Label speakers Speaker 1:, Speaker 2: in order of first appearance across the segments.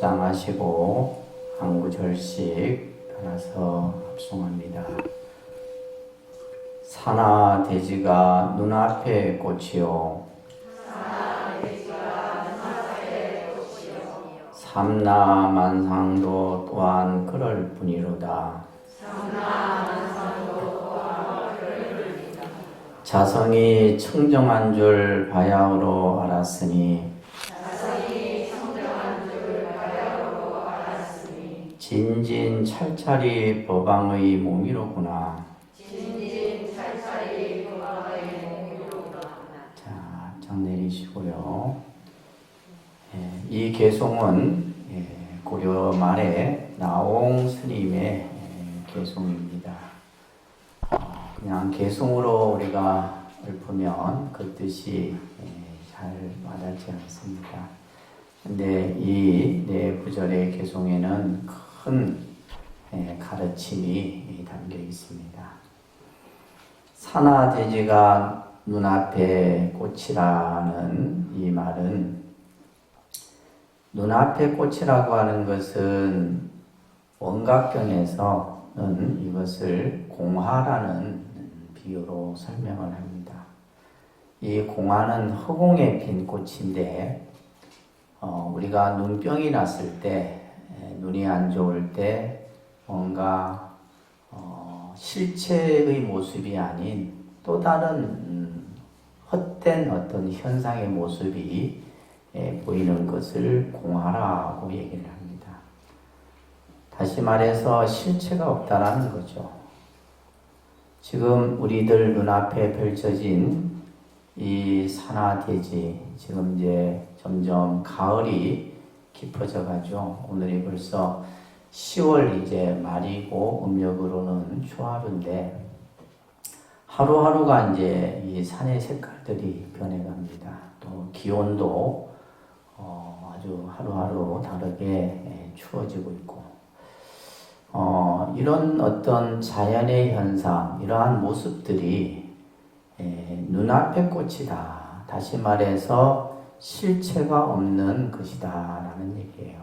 Speaker 1: 합장하시고 한 구절씩 따라서 합송합니다. 산하 대지가 눈앞에 꽃이요 삼나 만상도 또한 그럴 뿐이로다. 자성이 청정한 줄 바야흐로 알았으니 진진 찰찰이 법왕의 몸이로구나. 자, 장 내리시고요. 이 개송은 고려 말에 나옹 스님의 개송입니다. 그냥 개송으로 우리가 읊으면 그 뜻이 잘 와닿지 않습니다. 근데 이 네 구절의 개송에는 큰 가르침이 담겨 있습니다. 산하대지가 눈앞에 꽃이라는 이 말은, 눈앞에 꽃이라고 하는 것은 원각경에서는 이것을 공화라는 비유로 설명을 합니다. 이 공화는 허공에 핀 꽃인데, 우리가 눈병이 났을 때, 눈이 안 좋을 때 뭔가 실체의 모습이 아닌 또 다른 헛된 어떤 현상의 모습이 보이는 것을 공화라고 얘기를 합니다. 다시 말해서 실체가 없다라는 거죠. 지금 우리들 눈앞에 펼쳐진 이 산하대지, 지금 이제 점점 가을이 깊어져 가죠. 오늘이 벌써 10월 이제 말이고 음력으로는 초하루인데, 하루하루가 이제 이 산의 색깔들이 변해갑니다. 또 기온도 아주 하루하루 다르게 추워지고 있고, 이런 어떤 자연의 현상, 이러한 모습들이 눈앞의 꽃이다. 다시 말해서 실체가 없는 것이다 라는 얘기예요.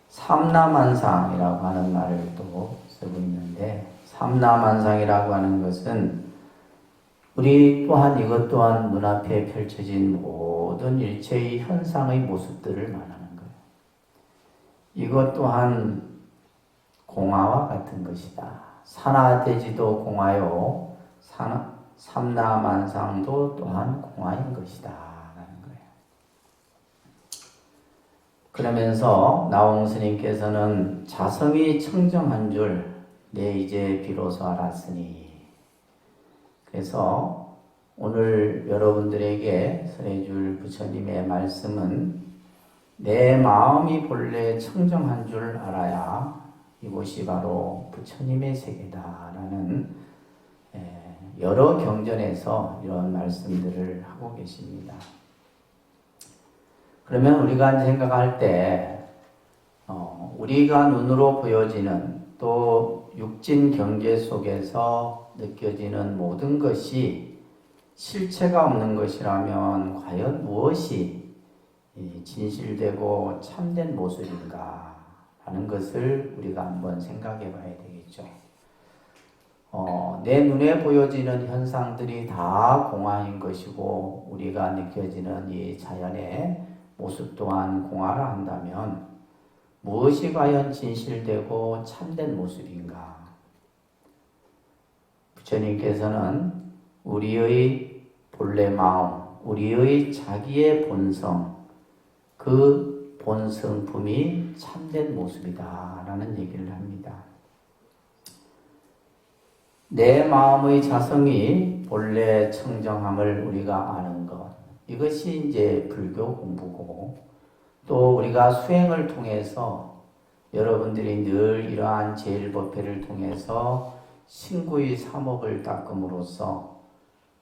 Speaker 1: 삼라만상이라고 하는 말을 또 쓰고 있는데, 삼라만상이라고 하는 것은 우리 또한 이것 또한 눈앞에 펼쳐진 모든 일체의 현상의 모습들을 말하는 거예요. 이것 또한 공화와 같은 것이다. 산하대지도 공화요, 삼라만상도 또한 공화인 것이다. 그러면서 나옹 스님께서는 자성이 청정한 줄 내 이제 비로소 알았으니, 그래서 오늘 여러분들에게 설해줄 부처님의 말씀은 내 마음이 본래 청정한 줄 알아야 이곳이 바로 부처님의 세계다라는 여러 경전에서 이런 말씀들을 하고 계십니다. 그러면 우리가 생각할 때 우리가 눈으로 보여지는 또 육진 경계 속에서 느껴지는 모든 것이 실체가 없는 것이라면 과연 무엇이 진실되고 참된 모습인가 하는 것을 우리가 한번 생각해 봐야 되겠죠. 내 눈에 보여지는 현상들이 다 공화인 것이고 우리가 느껴지는 이 자연의 모습 또한 공화라 한다면 무엇이 과연 진실되고 참된 모습인가? 부처님께서는 우리의 본래 마음, 우리의 자기의 본성, 그 본성품이 참된 모습이다 라는 얘기를 합니다. 내 마음의 자성이 본래 청정함을 우리가 아는 것, 이것이 이제 불교 공부고, 또 우리가 수행을 통해서 여러분들이 늘 이러한 제일법회를 통해서 신구의 삼업을 닦음으로써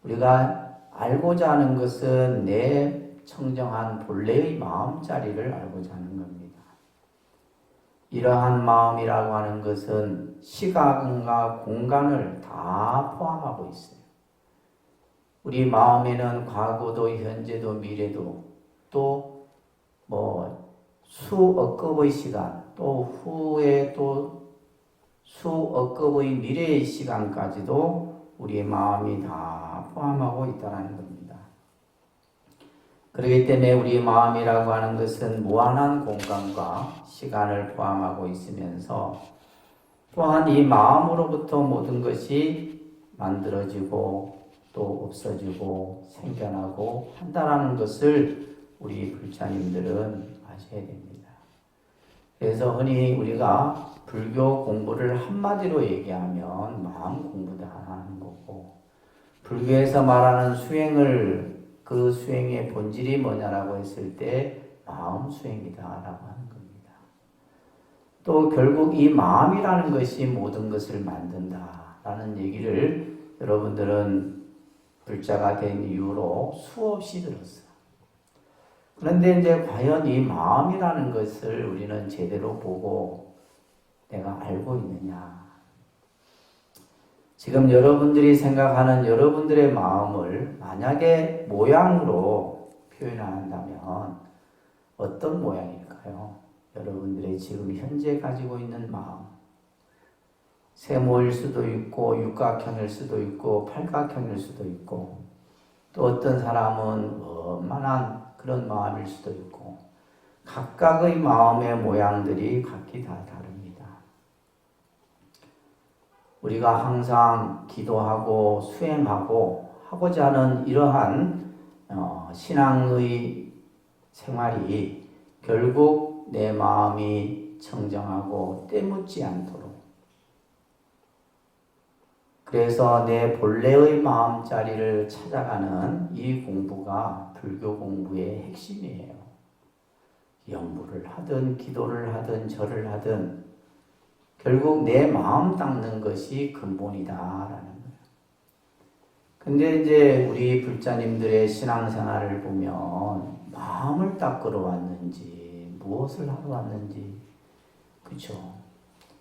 Speaker 1: 우리가 알고자 하는 것은 내 청정한 본래의 마음자리를 알고자 하는 겁니다. 이러한 마음이라고 하는 것은 시간과 공간을 다 포함하고 있어요. 우리 마음에는 과거도 현재도 미래도 또 수억 급의 시간 또 후에 또 수억 급의 미래의 시간까지도 우리의 마음이 다 포함하고 있다는 겁니다. 그렇기 때문에 우리의 마음이라고 하는 것은 무한한 공간과 시간을 포함하고 있으면서 또한 이 마음으로부터 모든 것이 만들어지고 또 없어지고 생겨나고 한다는 것을 우리 불자님들은 아셔야 됩니다. 그래서 흔히 우리가 불교 공부를 한마디로 얘기하면 마음 공부다 하는 거고, 불교에서 말하는 수행을 그 수행의 본질이 뭐냐라고 했을 때 마음 수행이다 라고 하는 겁니다. 또 결국 이 마음이라는 것이 모든 것을 만든다 라는 얘기를 여러분들은 불자가 된 이후로 수없이 들었어요. 그런데 이제 과연 이 마음이라는 것을 우리는 제대로 보고 내가 알고 있느냐. 지금 여러분들이 생각하는 여러분들의 마음을 만약에 모양으로 표현한다면 어떤 모양일까요? 여러분들의 지금 현재 가지고 있는 마음. 세모일 수도 있고 육각형일 수도 있고 팔각형일 수도 있고 또 어떤 사람은 원만한 그런 마음일 수도 있고 각각의 마음의 모양들이 각기 다 다릅니다. 우리가 항상 기도하고 수행하고 하고자 하는 이러한 신앙의 생활이 결국 내 마음이 청정하고 때묻지 않도록 그래서 내 본래의 마음자리를 찾아가는 이 공부가 불교 공부의 핵심이에요. 연부를 하든 기도를 하든 절을 하든 결국 내 마음 닦는 것이 근본이다라는 거예요. 근데 이제 우리 불자님들의 신앙생활을 보면 마음을 닦으러 왔는지 무엇을 하러 왔는지 그렇죠.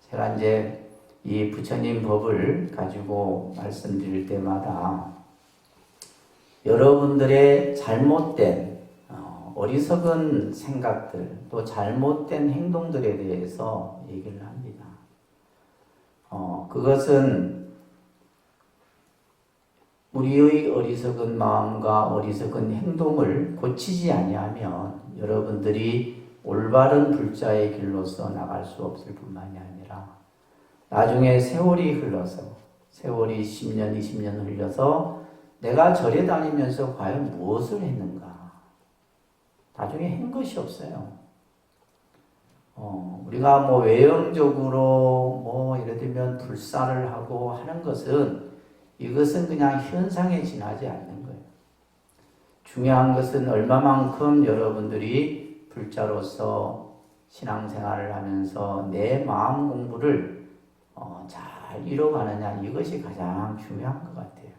Speaker 1: 제가 이제 이 부처님 법을 가지고 말씀드릴 때마다 여러분들의 잘못된 어리석은 생각들 또 잘못된 행동들에 대해서 얘기를 합니다. 그것은 우리의 어리석은 마음과 어리석은 행동을 고치지 아니하면 여러분들이 올바른 불자의 길로서 나갈 수 없을 뿐만이 아니라 나중에 세월이 흘러서 세월이 10년, 20년 흘려서 내가 절에 다니면서 과연 무엇을 했는가? 나중에 한 것이 없어요. 우리가 외형적으로 예를 들면 불사를 하고 하는 것은 이것은 그냥 현상에 지나지 않는 거예요. 중요한 것은 얼마만큼 여러분들이 불자로서 신앙생활을 하면서 내 마음 공부를 잘 이뤄가느냐 이것이 가장 중요한 것 같아요.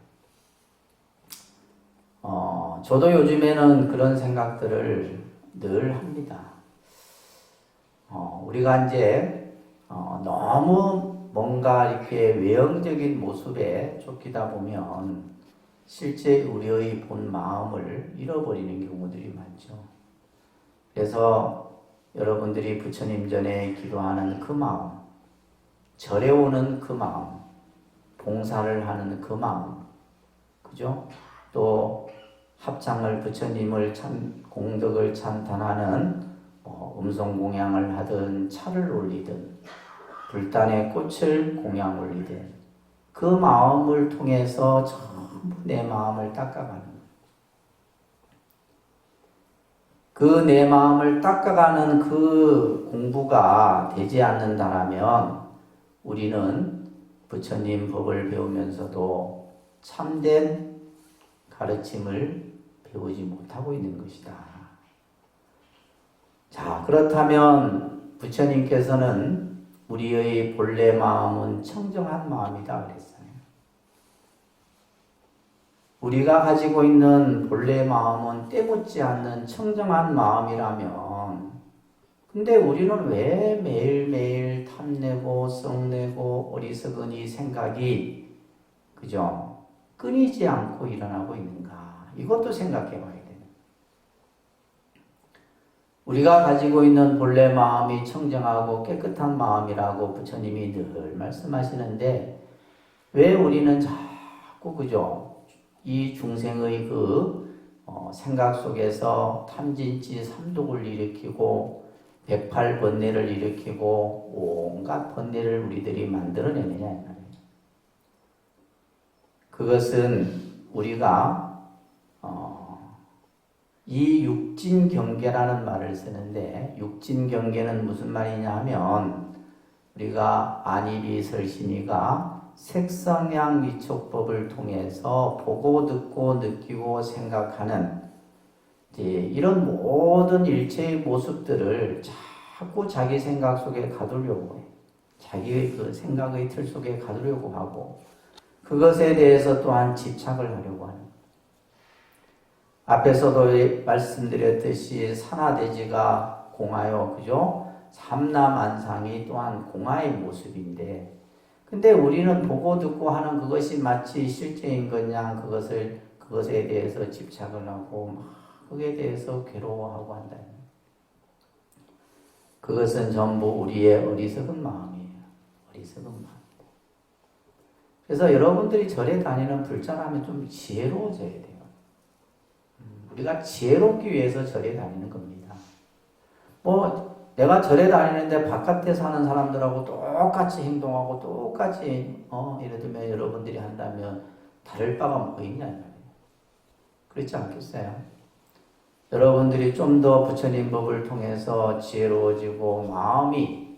Speaker 1: 저도 요즘에는 그런 생각들을 늘 합니다. 우리가 이제 너무 뭔가 이렇게 외형적인 모습에 쫓기다 보면 실제 우리의 본 마음을 잃어버리는 경우들이 많죠. 그래서 여러분들이 부처님 전에 기도하는 그 마음, 절에 오는 그 마음, 봉사를 하는 그 마음, 그죠? 또 합창을 부처님을 공덕을 찬탄하는 음성공양을 하든 차를 올리든 불단에 꽃을 공양 올리든 그 마음을 통해서 전부 내 마음을 닦아가는 그 내 마음을 닦아가는 그 공부가 되지 않는다라면 우리는 부처님 법을 배우면서도 참된 가르침을 배우지 못하고 있는 것이다. 자, 그렇다면 부처님께서는 우리의 본래 마음은 청정한 마음이다 그랬어요. 우리가 가지고 있는 본래 마음은 때묻지 않는 청정한 마음이라면, 근데 우리는 왜 매일매일 탐내고 썩내고 어리석은 이 생각이 그죠? 끊이지 않고 일어나고 있는가? 이것도 생각해 봐야 돼요. 우리가 가지고 있는 본래 마음이 청정하고 깨끗한 마음이라고 부처님이 늘 말씀하시는데, 왜 우리는 자꾸 그죠? 이 중생의 생각 속에서 탐진치 삼독을 일으키고 108번뇌를 일으키고 온갖 번뇌를 우리들이 만들어내느냐 이 말이에요. 그것은 우리가 이 육진경계라는 말을 쓰는데, 육진경계는 무슨 말이냐 하면, 우리가 안이비설신이가 색성양 위촉법을 통해서 보고 듣고 느끼고 생각하는 이런 모든 일체의 모습들을 자꾸 자기 생각 속에 가두려고 해. 자기의 그 생각의 틀 속에 가두려고 하고, 그것에 대해서 또한 집착을 하려고 하는. 앞에서도 말씀드렸듯이 산하대지가 공하여, 그죠? 삼라만상이 또한 공하의 모습인데, 근데 우리는 보고 듣고 하는 그것이 마치 실제인 것냥 그것에 대해서 집착을 하고 막 그에 대해서 괴로워하고 한다. 그것은 전부 우리의 어리석은 마음이에요. 어리석은 마음. 그래서 여러분들이 절에 다니는 불자라면 좀 지혜로워져야 돼요. 우리가 지혜롭기 위해서 절에 다니는 겁니다. 내가 절에 다니는데 바깥에 사는 사람들하고 똑같이 행동하고 똑같이 예를 들면 여러분들이 한다면 다를 바가 뭐 있냐 이 말이에요. 그렇지 않겠어요? 여러분들이 좀 더 부처님 법을 통해서 지혜로워지고 마음이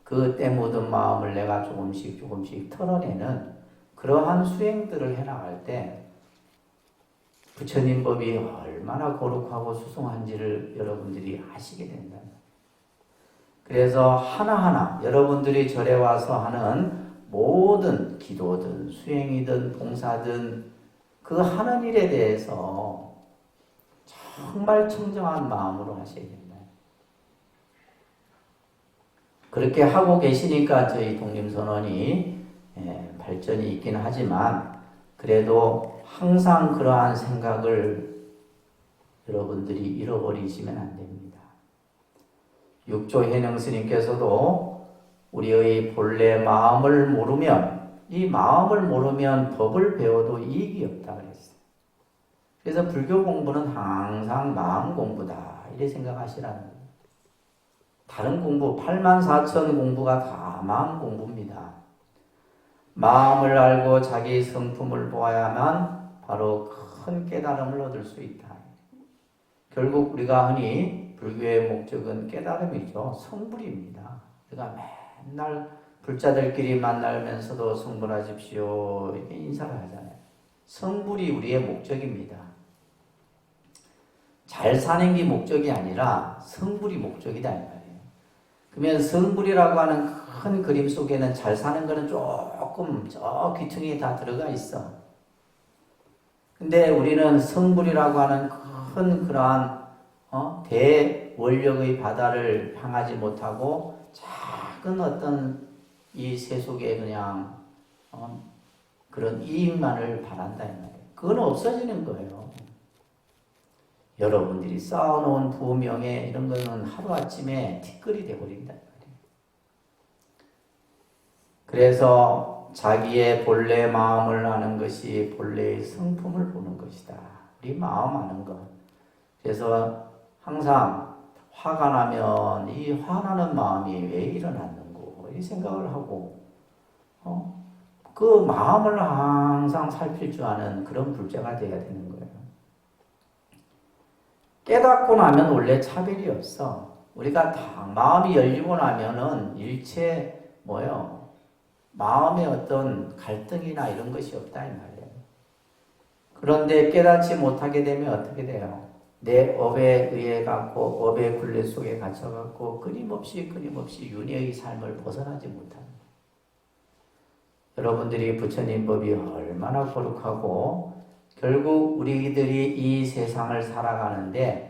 Speaker 1: 그 때 묻은 마음을 내가 조금씩 털어내는 그러한 수행들을 해나갈 때 부처님 법이 얼마나 거룩하고 수승한지를 여러분들이 아시게 된다. 그래서 하나하나 여러분들이 절에 와서 하는 모든 기도든 수행이든 봉사든 그 하는 일에 대해서 정말 청정한 마음으로 하셔야 된다. 그렇게 하고 계시니까 저희 독림선언이 발전이 있긴 하지만 그래도 항상 그러한 생각을 여러분들이 잃어버리시면 안 됩니다. 육조현영 스님께서도 우리의 본래 마음을 모르면, 이 마음을 모르면 법을 배워도 이익이 없다 그랬어요. 그래서 불교 공부는 항상 마음 공부다 이렇게 생각하시라는 거예요. 다른 공부 84,000 공부가 다 마음 공부입니다. 마음을 알고 자기 성품을 보아야만 바로 큰 깨달음을 얻을 수 있다. 결국 우리가 흔히 불교의 목적은 깨달음이죠. 성불입니다. 우리가 맨날 불자들끼리 만나면서도 성불하십시오 이렇게 인사를 하잖아요. 성불이 우리의 목적입니다. 잘 사는 게 목적이 아니라 성불이 목적이다 이 말이에요. 그러면 성불이라고 하는 큰 그림 속에는 잘 사는 거는 조금 저 귀퉁이에 다 들어가 있어. 근데 우리는 성불이라고 하는 큰 그러한 대원력의 바다를 향하지 못하고 작은 어떤 이 세속에 그냥 그런 이익만을 바란다 이 말이에요. 그건 없어지는 거예요. 여러분들이 쌓아놓은 부명예 이런 거는 하루아침에 티끌이 되어버린다 이 말이에요. 그래서 자기의 본래 마음을 아는 것이 본래의 성품을 보는 것이다. 우리 마음 아는 것. 그래서 항상 화가 나면 이 화나는 마음이 왜 일어났는고 이 생각을 하고 그 마음을 항상 살필 줄 아는 그런 불자가 되어야 되는 거예요. 깨닫고 나면 원래 차별이 없어. 우리가 다 마음이 열리고 나면은 일체 마음의 어떤 갈등이나 이런 것이 없다 이 말이에요. 그런데 깨닫지 못하게 되면 어떻게 돼요? 내 업에 의해 갖고 업의 굴레 속에 갇혀 갖고 끊임없이 윤회의 삶을 벗어나지 못합니다. 여러분들이 부처님 법이 얼마나 거룩하고 결국 우리들이 이 세상을 살아가는데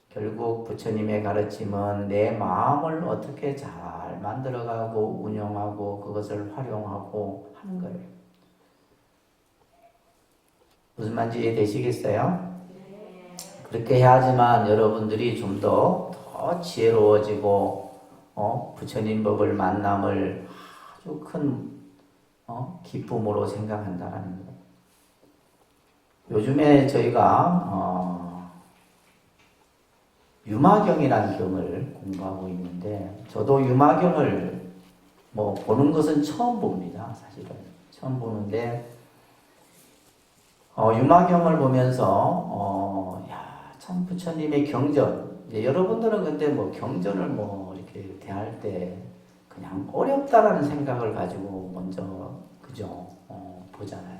Speaker 1: 결국 부처님의 가르침은 내 마음을 어떻게 잘 만들어가고 운영하고 그것을 활용하고 하는 거예요. 무슨 말인지 이해되시겠어요? 그렇게 해야지만 여러분들이 좀 더 지혜로워지고 부처님 법을 만남을 아주 큰 기쁨으로 생각한다는 거예요. 요즘에 저희가 유마경이라는 경을 공부하고 있는데 저도 유마경을 보는 것은 처음 봅니다. 사실은 처음 보는데 유마경을 보면서 참 부처님의 경전 여러분들은 근데 경전을 이렇게 대할 때 그냥 어렵다라는 생각을 가지고 먼저 그죠 보잖아요.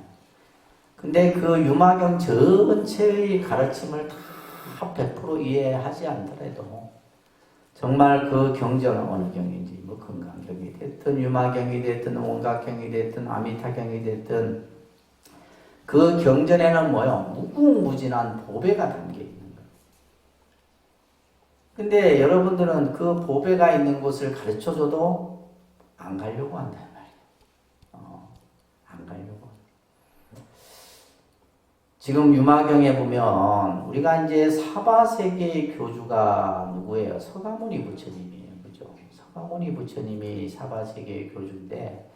Speaker 1: 근데 그 유마경 전체의 가르침을 다 100% 이해하지 않더라도 정말 그 경전은 어느 경인지 건강경이 됐든 유마경이 됐든 원각경이 됐든 아미타경이 됐든 그 경전에는 무궁무진한 보배가 담겨 있는 거예요. 근데 여러분들은 그 보배가 있는 곳을 가르쳐줘도 안 가려고 한단 말이에요. 안 가려고. 지금 유마경에 보면 우리가 이제 사바세계의 교주가 누구예요? 서가모니 부처님이에요. 그죠? 서가모니 부처님이 사바세계의 교주인데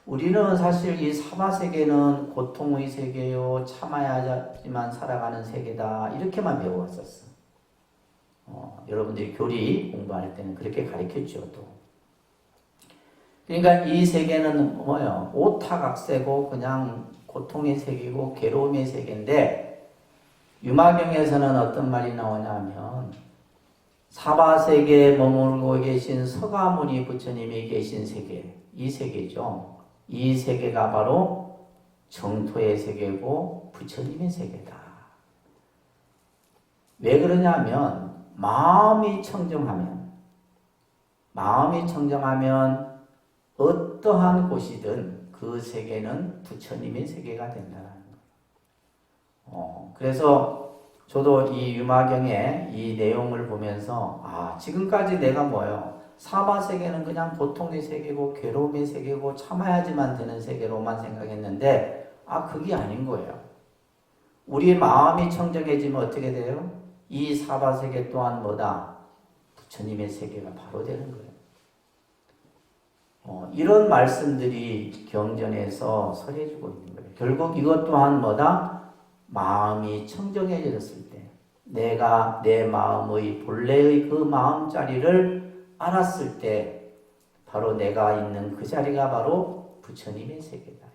Speaker 1: 우리는 사실 이 사바세계는 고통의 세계요, 참아야지만 살아가는 세계다 이렇게만 배워왔었어. 여러분들이 교리 공부할 때는 그렇게 가르쳤죠. 또. 그러니까 이 세계는 뭐예요? 오타각세고 그냥 고통의 세계고 괴로움의 세계인데 유마경에서는 어떤 말이 나오냐면 사바세계에 머물고 계신 서가모니 부처님이 계신 세계, 이 세계죠. 이 세계가 바로 정토의 세계고 부처님의 세계다. 왜 그러냐면 마음이 청정하면 어떠한 곳이든 그 세계는 부처님의 세계가 된다는 거예요. 그래서 저도 이 유마경의 이 내용을 보면서 지금까지 내가 사바세계는 그냥 고통의 세계고 괴로움의 세계고 참아야지만 되는 세계로만 생각했는데 그게 아닌 거예요. 우리 마음이 청정해지면 어떻게 돼요? 이 사바세계 또한 뭐다? 부처님의 세계가 바로 되는 거예요. 이런 말씀들이 경전에서 설해주고 있는 거예요. 결국 이것 또한 뭐다? 마음이 청정해졌을 때 내가 내 마음의 본래의 그 마음자리를 알았을 때 바로 내가 있는 그 자리가 바로 부처님의 세계다.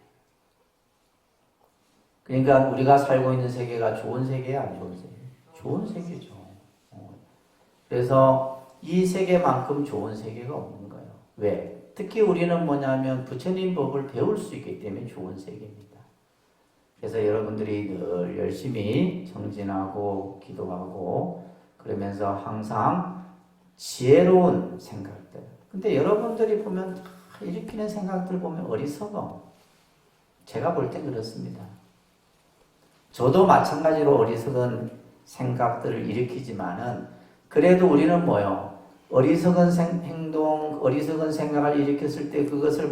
Speaker 1: 그러니까 우리가 살고 있는 세계가 좋은 세계야, 안 좋은 세계? 좋은 세계죠. 그래서 이 세계만큼 좋은 세계가 없는 거예요. 왜? 특히 우리는 뭐냐면 부처님 법을 배울 수 있기 때문에 좋은 세계입니다. 그래서 여러분들이 늘 열심히 정진하고 기도하고 그러면서 항상 지혜로운 생각들. 근데 여러분들이 보면 일으키는 생각들 보면 어리석어. 제가 볼 땐 그렇습니다. 저도 마찬가지로 어리석은 생각들을 일으키지만은 그래도 우리는 어리석은 행동, 어리석은 생각을 일으켰을 때 그것을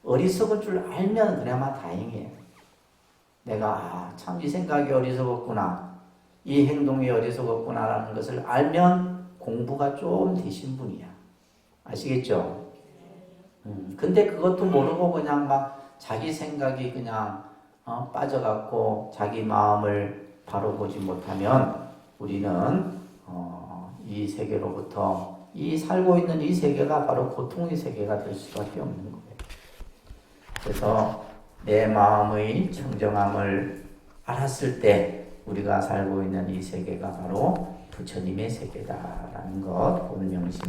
Speaker 1: 어리석을 줄 알면 그나마 다행이에요. 내가 참 이 생각이 어리석었구나. 이 행동이 어리석었구나라는 것을 알면 공부가 좀 되신 분이야. 아시겠죠? 근데 그것도 모르고 그냥 자기 생각이 그냥 빠져갖고 자기 마음을 바로 보지 못하면 우리는 이 세계로부터 이 살고 있는 이 세계가 바로 고통의 세계가 될 수밖에 없는 거예요. 그래서 내 마음의 청정함을 알았을 때 우리가 살고 있는 이 세계가 바로 부처님의 세계다라는 것 오늘 명심